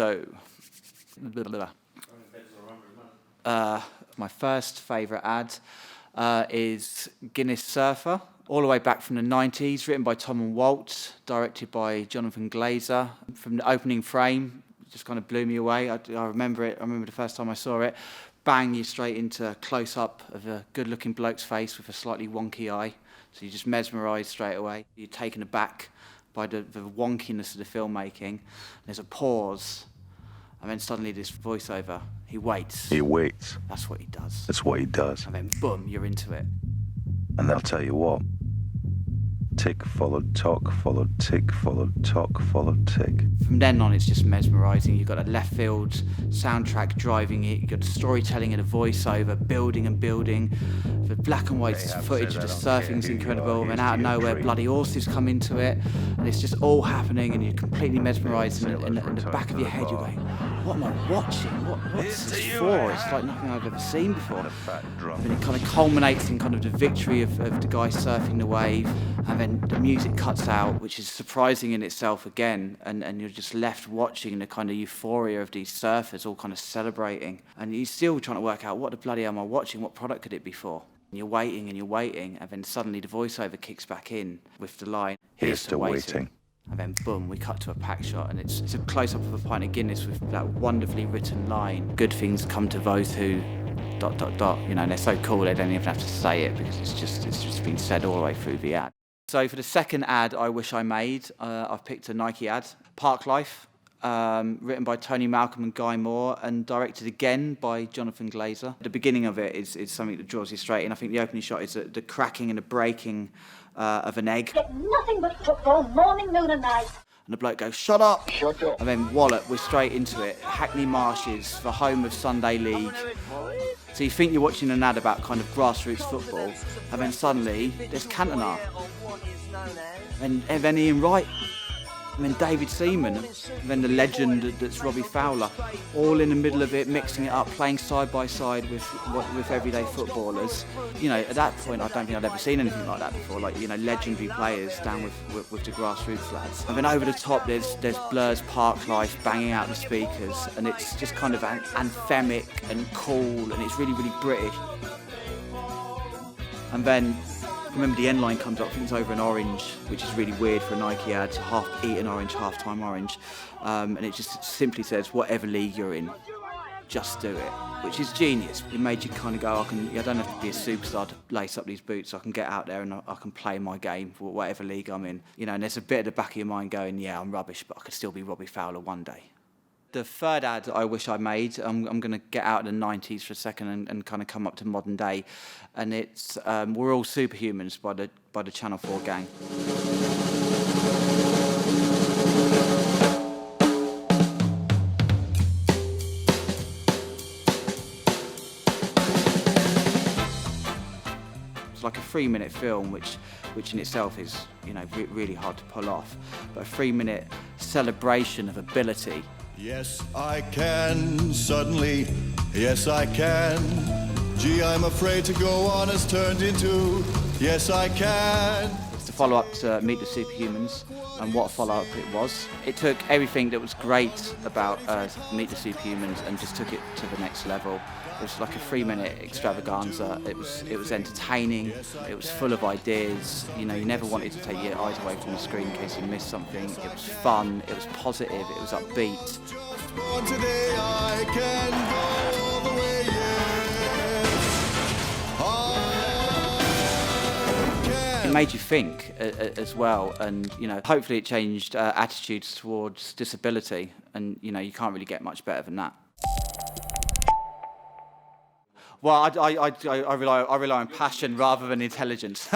So, my first favourite ad is Guinness Surfer, all the way back from the 90s, written by Tom and Walt, directed by Jonathan Glazer. From the opening frame, it just kind of blew me away. I remember it. I remember the first time I saw it. Bang you straight into a close-up of a good-looking bloke's face with a slightly wonky eye. So you're just mesmerised straight away. You're taken aback by the wonkiness of the filmmaking. There's a pause, and then suddenly this voiceover. He waits. He waits. That's what he does. That's what he does. And then boom, you're into it. And I'll tell you what. Tick followed tock, followed tick, followed tock, followed tick. From then on, it's just mesmerising. You've got a left field soundtrack driving it. You've got the storytelling and a voiceover, building and building. The black and white footage of the surfing's incredible. And out of nowhere, bloody horses come into it. And it's just all happening, and you're completely mesmerised. And in the back of your head, you're going, what am I watching? What's this for? It's like nothing I've ever seen before. And it kind of culminates in kind of the victory of the guy surfing the wave. And then the music cuts out, which is surprising in itself again, and you're just left watching the kind of euphoria of these surfers all kind of celebrating. And you're still trying to work out, what the bloody hell am I watching? What product could it be for? And you're waiting, and then suddenly the voiceover kicks back in with the line, Here's to waiting. And then boom, we cut to a pack shot, and it's a close-up of a pint of Guinness with that wonderfully written line, good things come to those who... ... You know, and they're so cool they don't even have to say it, because it's just been said all the way through the ad. So for the second ad I wish I made, I've picked a Nike ad, Park Life, written by Tony Malcolm and Guy Moore, and directed again by Jonathan Glazer. The beginning of it is something that draws you straight in. I think the opening shot is the cracking and the breaking of an egg. Get nothing but football, morning, noon and night. And the bloke goes, shut up! Shut up. And then wallop, we're straight into it. Hackney Marshes, the home of Sunday League. So you think you're watching an ad about kind of grassroots football, and then suddenly there's Cantona, and then Ian Wright, and then David Seaman, and then the legend that's Robbie Fowler, all in the middle of it, mixing it up, playing side by side with everyday footballers. You know, at that point, I don't think I'd ever seen anything like that before. Like, you know, legendary players down with the grassroots lads. And then over the top, there's Blur's Park Life banging out the speakers, and it's just kind of anthemic and cool, and it's really, really British. And then, remember the end line comes up, I think it's over an orange, which is really weird for a Nike ad, half eaten orange, half-time orange. And it just simply says, whatever league you're in, just do it, which is genius. It made you kind of go, I don't have to be a superstar to lace up these boots. I can get out there and I can play my game for whatever league I'm in. You know, and there's a bit at the back of your mind going, yeah, I'm rubbish, but I could still be Robbie Fowler one day. The third ad I wish I made, I'm going to get out of the 90s for a second and kind of come up to modern day, and it's We're All Superhumans by the Channel 4 gang. It's like a 3-minute film, which in itself is, you know, really hard to pull off, but a 3-minute celebration of ability. Yes, I can, suddenly, yes, I can. Gee, I'm afraid to go on has turned into, yes, I can. It's the follow-up to Meet the Superhumans, and what a follow-up it was. It took everything that was great about Meet the Superhumans and just took it to the next level. It was like a 3-minute extravaganza. It was entertaining. It was full of ideas. You know, you never wanted to take your eyes away from the screen in case you missed something. It was fun. It was positive. It was upbeat. Today I can go all the way, yes. It made you think as well, and you know, hopefully it changed attitudes towards disability. And you know, you can't really get much better than that. Well, I rely on passion rather than intelligence.